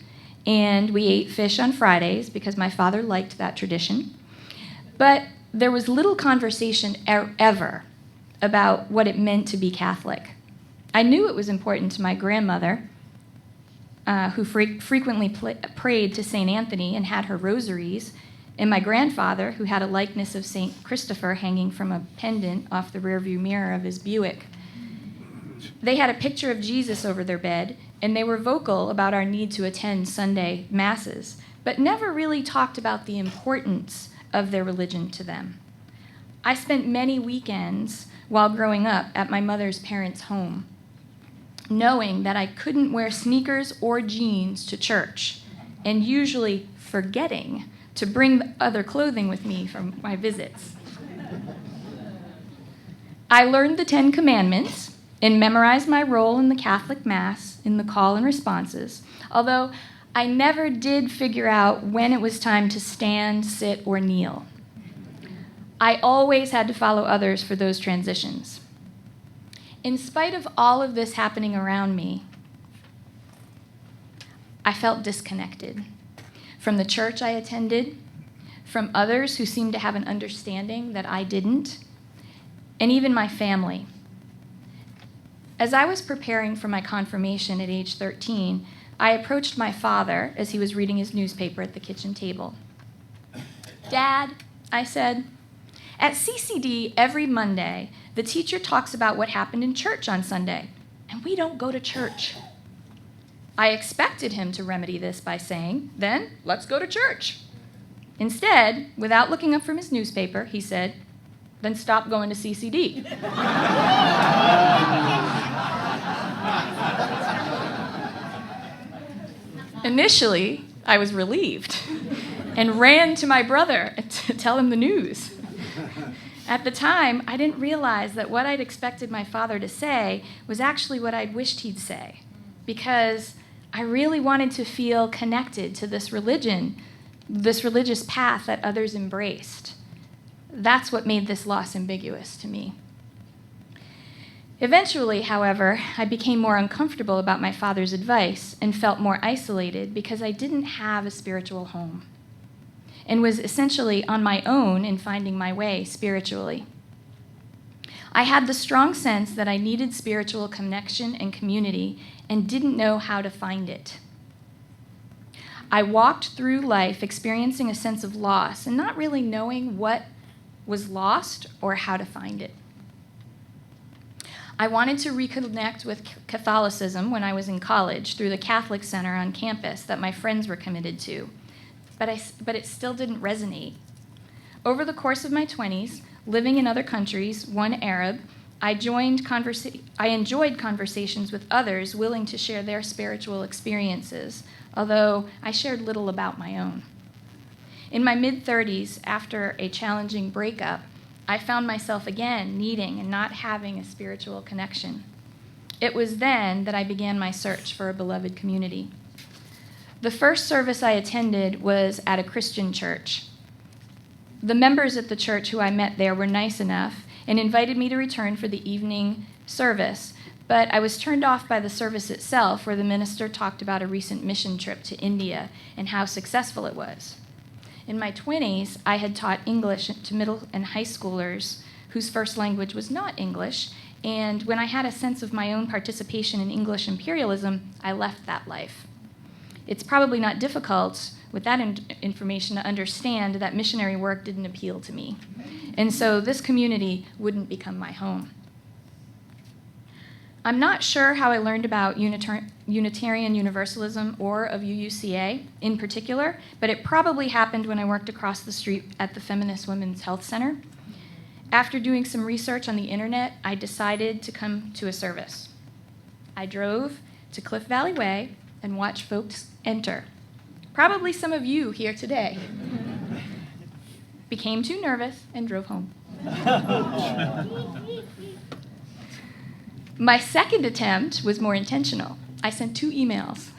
and we ate fish on Fridays because my father liked that tradition. But there was little conversation ever about what it meant to be Catholic. I knew it was important to my grandmother, who frequently prayed to St. Anthony and had her rosaries, and my grandfather, who had a likeness of St. Christopher hanging from a pendant off the rearview mirror of his Buick. They had a picture of Jesus over their bed, and they were vocal about our need to attend Sunday masses, but never really talked about the importance of their religion to them. I spent many weekends while growing up at my mother's parents' home, knowing that I couldn't wear sneakers or jeans to church, and usually forgetting to bring other clothing with me from my visits. I learned the 10 Commandments and memorized my role in the Catholic Mass in the call and responses, although I never did figure out when it was time to stand, sit, or kneel. I always had to follow others for those transitions. In spite of all of this happening around me, I felt disconnected from the church I attended, from others who seemed to have an understanding that I didn't, and even my family. As I was preparing for my confirmation at age 13, I approached my father as he was reading his newspaper at the kitchen table. "Dad," I said, "at CCD every Monday, the teacher talks about what happened in church on Sunday, and we don't go to church." I expected him to remedy this by saying, "Then let's go to church." Instead, without looking up from his newspaper, he said, "Then stop going to CCD." Initially, I was relieved and ran to my brother to tell him the news. At the time, I didn't realize that what I'd expected my father to say was actually what I'd wished he'd say, because I really wanted to feel connected to this religion, this religious path that others embraced. That's what made this loss ambiguous to me. Eventually, however, I became more uncomfortable about my father's advice and felt more isolated because I didn't have a spiritual home and was essentially on my own in finding my way spiritually. I had the strong sense that I needed spiritual connection and community and didn't know how to find it. I walked through life experiencing a sense of loss and not really knowing what was lost or how to find it. I wanted to reconnect with Catholicism when I was in college through the Catholic Center on campus that my friends were committed to, but it still didn't resonate. Over the course of my 20s, living in other countries, one Arab, I enjoyed conversations with others willing to share their spiritual experiences, although I shared little about my own. In my mid-30s, after a challenging breakup, I found myself again needing and not having a spiritual connection. It was then that I began my search for a beloved community. The first service I attended was at a Christian church. The members at the church who I met there were nice enough and invited me to return for the evening service, but I was turned off by the service itself, where the minister talked about a recent mission trip to India and how successful it was. In my 20s, I had taught English to middle and high schoolers whose first language was not English, and when I had a sense of my own participation in English imperialism, I left that life. It's probably not difficult with that information to understand that missionary work didn't appeal to me, and so this community wouldn't become my home. I'm not sure how I learned about Unitarian Universalism or of UUCA in particular, but it probably happened when I worked across the street at the Feminist Women's Health Center. After doing some research on the internet, I decided to come to a service. I drove to Cliff Valley Way and watched folks enter. Probably some of you here today. Became too nervous and drove home. My second attempt was more intentional. I sent 2 emails,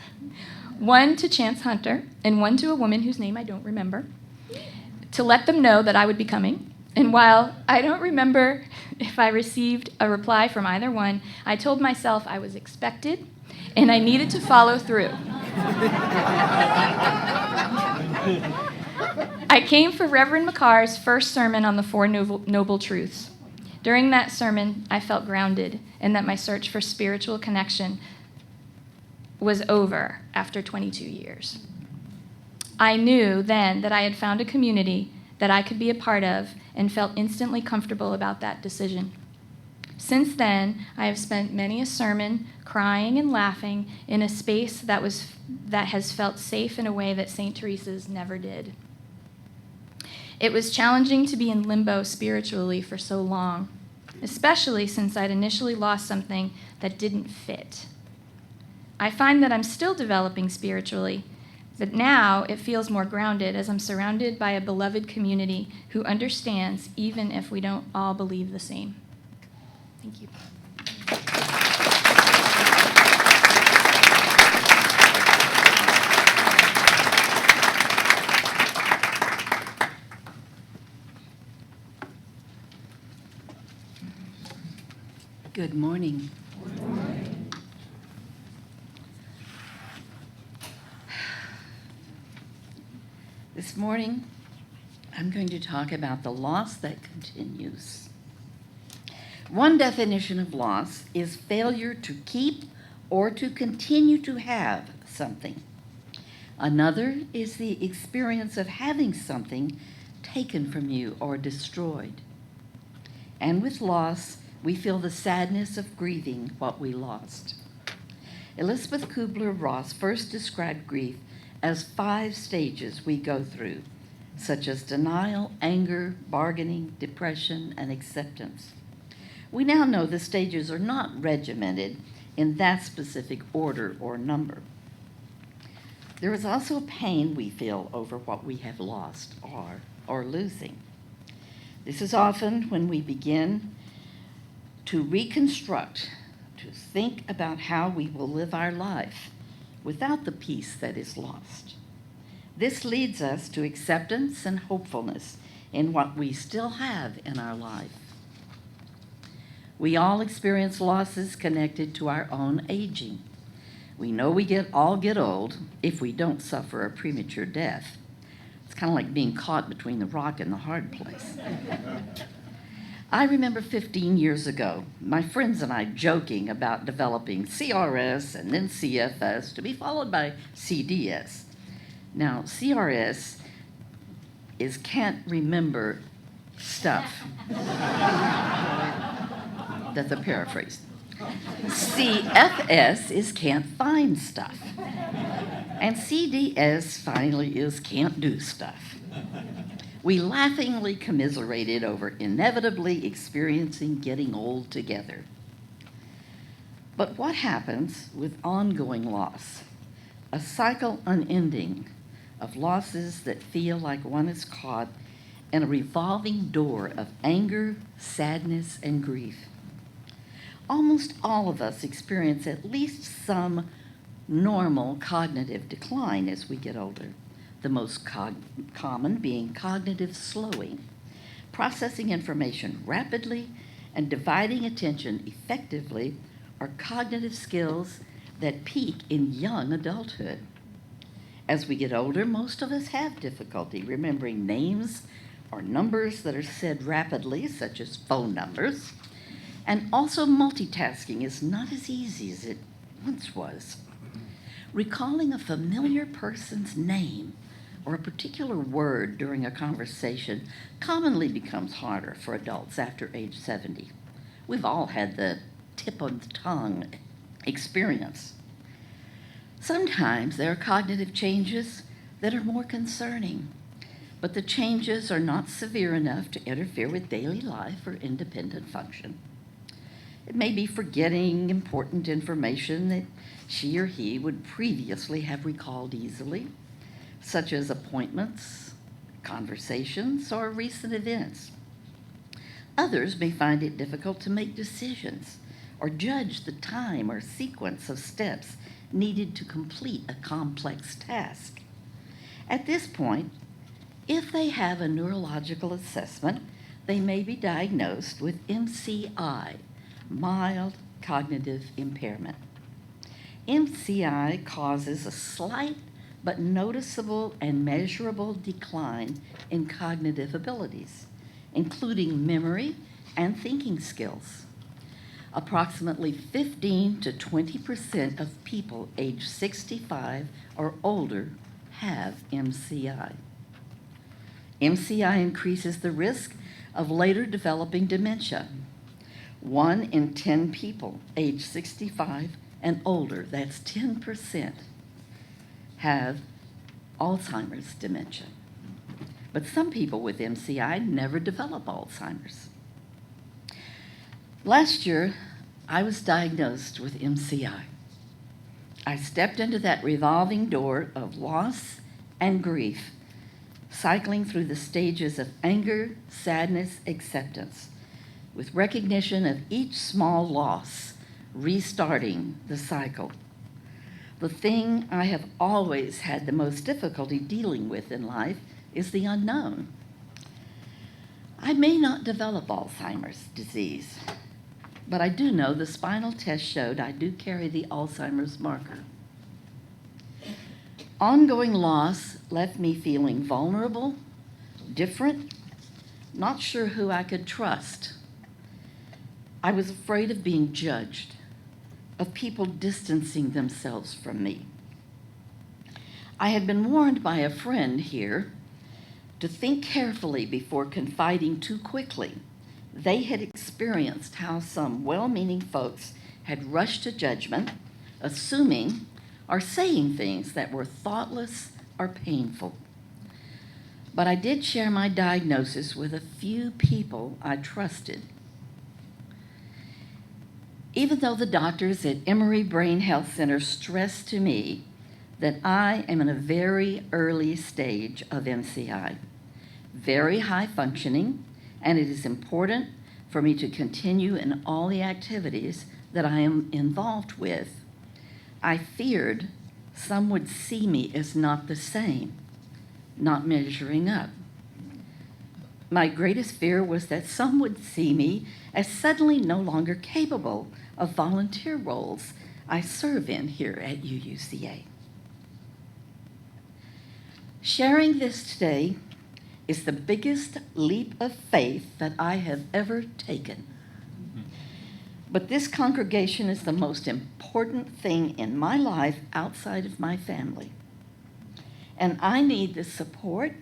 one to Chance Hunter and one to a woman whose name I don't remember, to let them know that I would be coming. And while I don't remember if I received a reply from either one, I told myself I was expected and I needed to follow through. I came for Reverend McCarr's first sermon on the Four Noble Truths. During that sermon, I felt grounded and that my search for spiritual connection was over after 22 years. I knew then that I had found a community that I could be a part of and felt instantly comfortable about that decision. Since then, I have spent many a sermon crying and laughing in a space that has felt safe in a way that St. Teresa's never did. It was challenging to be in limbo spiritually for so long, especially since I'd initially lost something that didn't fit. I find that I'm still developing spiritually, but now it feels more grounded as I'm surrounded by a beloved community who understands even if we don't all believe the same. Thank you. Good morning. This morning, I'm going to talk about the loss that continues. One definition of loss is failure to keep or to continue to have something. Another is the experience of having something taken from you or destroyed. And with loss, we feel the sadness of grieving what we lost. Elizabeth Kubler-Ross first described grief as 5 stages we go through, such as denial, anger, bargaining, depression, and acceptance. We now know the stages are not regimented in that specific order or number. There is also pain we feel over what we have lost or losing. This is often when we begin to reconstruct, to think about how we will live our life without the peace that is lost. This leads us to acceptance and hopefulness in what we still have in our life. We all experience losses connected to our own aging. We know we all get old if we don't suffer a premature death. It's kind of like being caught between the rock and the hard place. I remember 15 years ago, my friends and I joking about developing CRS and then CFS to be followed by CDS. Now, CRS is can't remember stuff. That's a paraphrase. CFS is can't find stuff. And CDS finally is can't do stuff. We laughingly commiserated over inevitably experiencing getting old together. But what happens with ongoing loss? A cycle unending of losses that feel like one is caught in a revolving door of anger, sadness, and grief. Almost all of us experience at least some normal cognitive decline as we get older. The most common being cognitive slowing, processing information rapidly and dividing attention effectively are cognitive skills that peak in young adulthood. As we get older, most of us have difficulty remembering names or numbers that are said rapidly, such as phone numbers, and also multitasking is not as easy as it once was. Recalling a familiar person's name or a particular word during a conversation commonly becomes harder for adults after age 70. We've all had the tip of the tongue experience. Sometimes there are cognitive changes that are more concerning, but the changes are not severe enough to interfere with daily life or independent function. It may be forgetting important information that she or he would previously have recalled easily, such as appointments, conversations, or recent events. Others may find it difficult to make decisions or judge the time or sequence of steps needed to complete a complex task. At this point, if they have a neurological assessment, they may be diagnosed with MCI, mild cognitive impairment. MCI causes a slight but noticeable and measurable decline in cognitive abilities, including memory and thinking skills. Approximately 15 to 20% of people age 65 or older have MCI. MCI increases the risk of later developing dementia. 1 in 10 people age 65 and older, that's 10%, have Alzheimer's dementia. But some people with MCI never develop Alzheimer's. Last year, I was diagnosed with MCI. I stepped into that revolving door of loss and grief, cycling through the stages of anger, sadness, acceptance, with recognition of each small loss, restarting the cycle. The thing I have always had the most difficulty dealing with in life is the unknown. I may not develop Alzheimer's disease, but I do know the spinal test showed I do carry the Alzheimer's marker. Ongoing loss left me feeling vulnerable, different, not sure who I could trust. I was afraid of being judged, of people distancing themselves from me. I had been warned by a friend here to think carefully before confiding too quickly. They had experienced how some well-meaning folks had rushed to judgment, assuming or saying things that were thoughtless or painful. But I did share my diagnosis with a few people I trusted. Even though the doctors at Emory Brain Health Center stressed to me that I am in a very early stage of MCI, very high functioning, and it is important for me to continue in all the activities that I am involved with, I feared some would see me as not the same, not measuring up. My greatest fear was that some would see me as suddenly no longer capable of volunteer roles I serve in here at UUCA. Sharing this today is the biggest leap of faith that I have ever taken. But this congregation is the most important thing in my life outside of my family. And I need the support,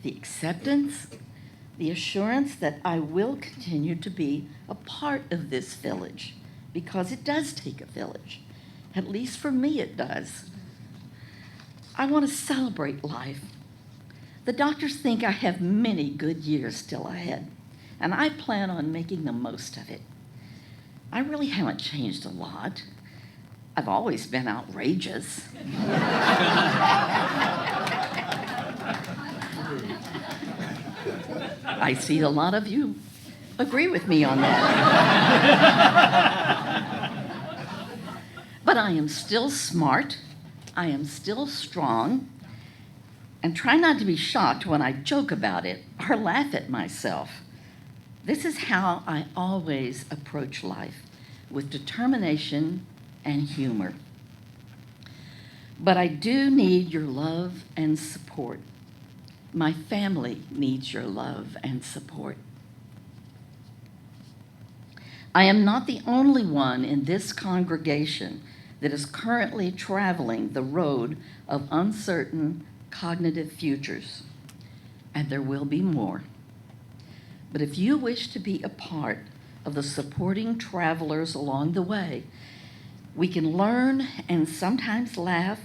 the acceptance, the assurance that I will continue to be a part of this village, because it does take a village. At least for me, it does. I want to celebrate life. The doctors think I have many good years still ahead, and I plan on making the most of it. I really haven't changed a lot. I've always been outrageous. I see a lot of you agree with me on that. But I am still smart, I am still strong, and try not to be shocked when I joke about it or laugh at myself. This is how I always approach life, with determination and humor. But I do need your love and support. My family needs your love and support. I am not the only one in this congregation that is currently traveling the road of uncertain cognitive futures, and there will be more. But if you wish to be a part of the supporting travelers along the way, we can learn and sometimes laugh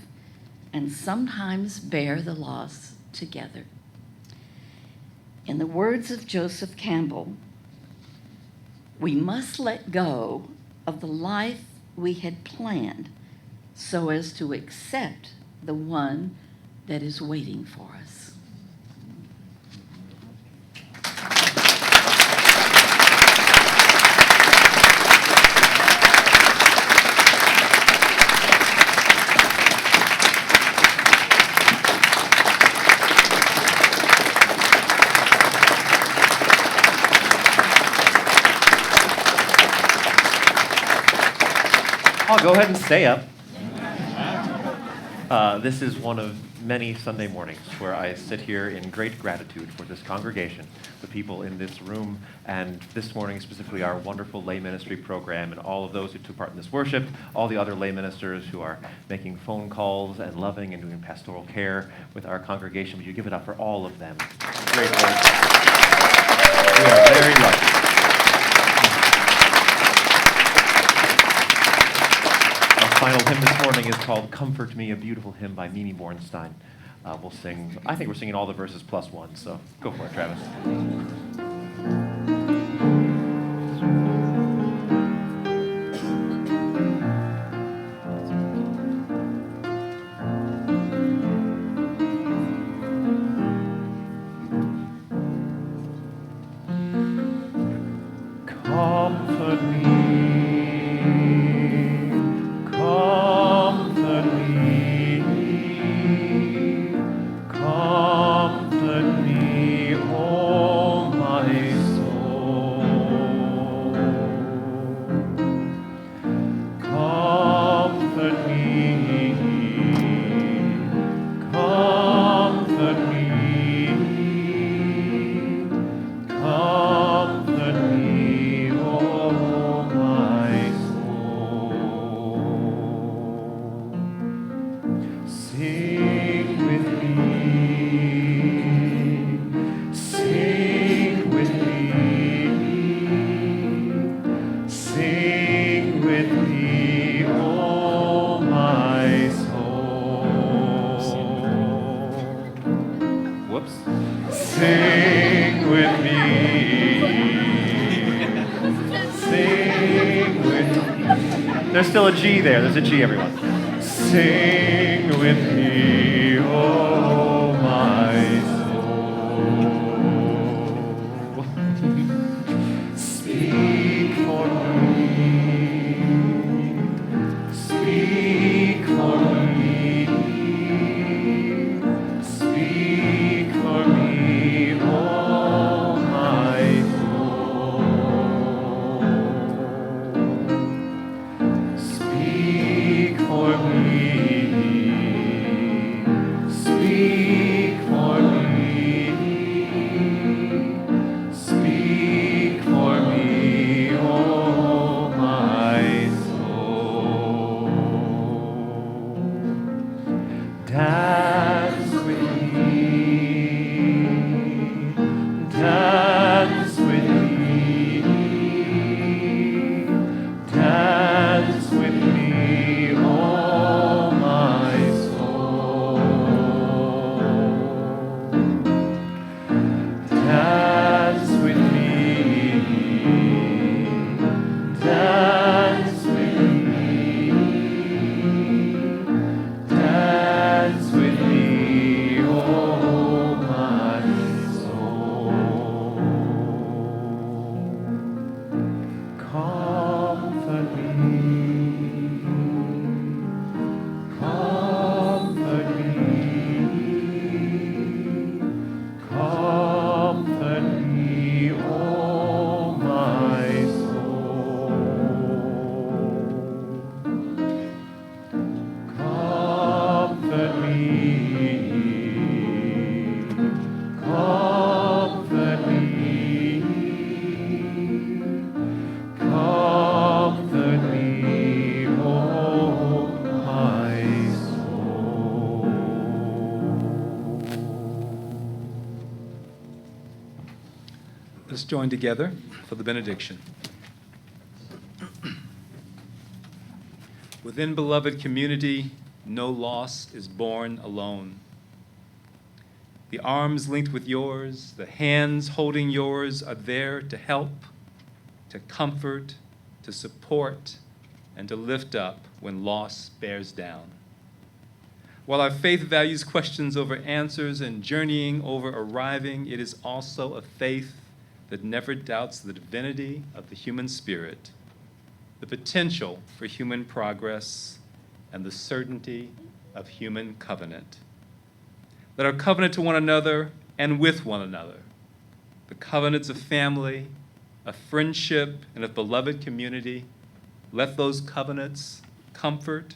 and sometimes bear the loss together. In the words of Joseph Campbell, we must let go of the life we had planned so as to accept the one that is waiting for us. I'll go ahead and stay up. This is one of many Sunday mornings where I sit here in great gratitude for this congregation, the people in this room, and this morning specifically our wonderful lay ministry program and all of those who took part in this worship, all the other lay ministers who are making phone calls and loving and doing pastoral care with our congregation. Would you give it up for all of them? Great work. We are very lucky. Final hymn this morning is called Comfort Me, a beautiful hymn by Mimi Bornstein. We'll sing, I think we're singing all the verses plus one, so go for it, Travis. Comfort me. There's still a G there. There's a G, everyone. Sing with me, oh my soul. Speak for me. Speak for me. Speak for me, oh Speak for me, oh my soul. Dance with me, dance with me, dance with me, oh my soul. Dance with me, dance with me, dance with me, oh my soul. Comfort me, comfort me, comfort me, oh my soul. Comfort me, comfort me, comfort me, oh my soul. Let's join together for the benediction. Within beloved community, no loss is born alone. The arms linked with yours, the hands holding yours are there to help, to comfort, to support, and to lift up when loss bears down. While our faith values questions over answers and journeying over arriving, it is also a faith that never doubts the divinity of the human spirit, the potential for human progress, and the certainty of human covenant. Let our covenant to one another and with one another, the covenants of family, of friendship, and of beloved community, let those covenants comfort,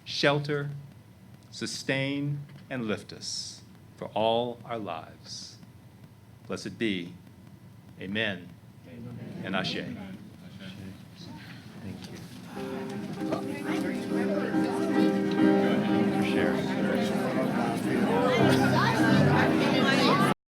shelter, sustain, and lift us for all our lives. Blessed be. Amen. And Ashe.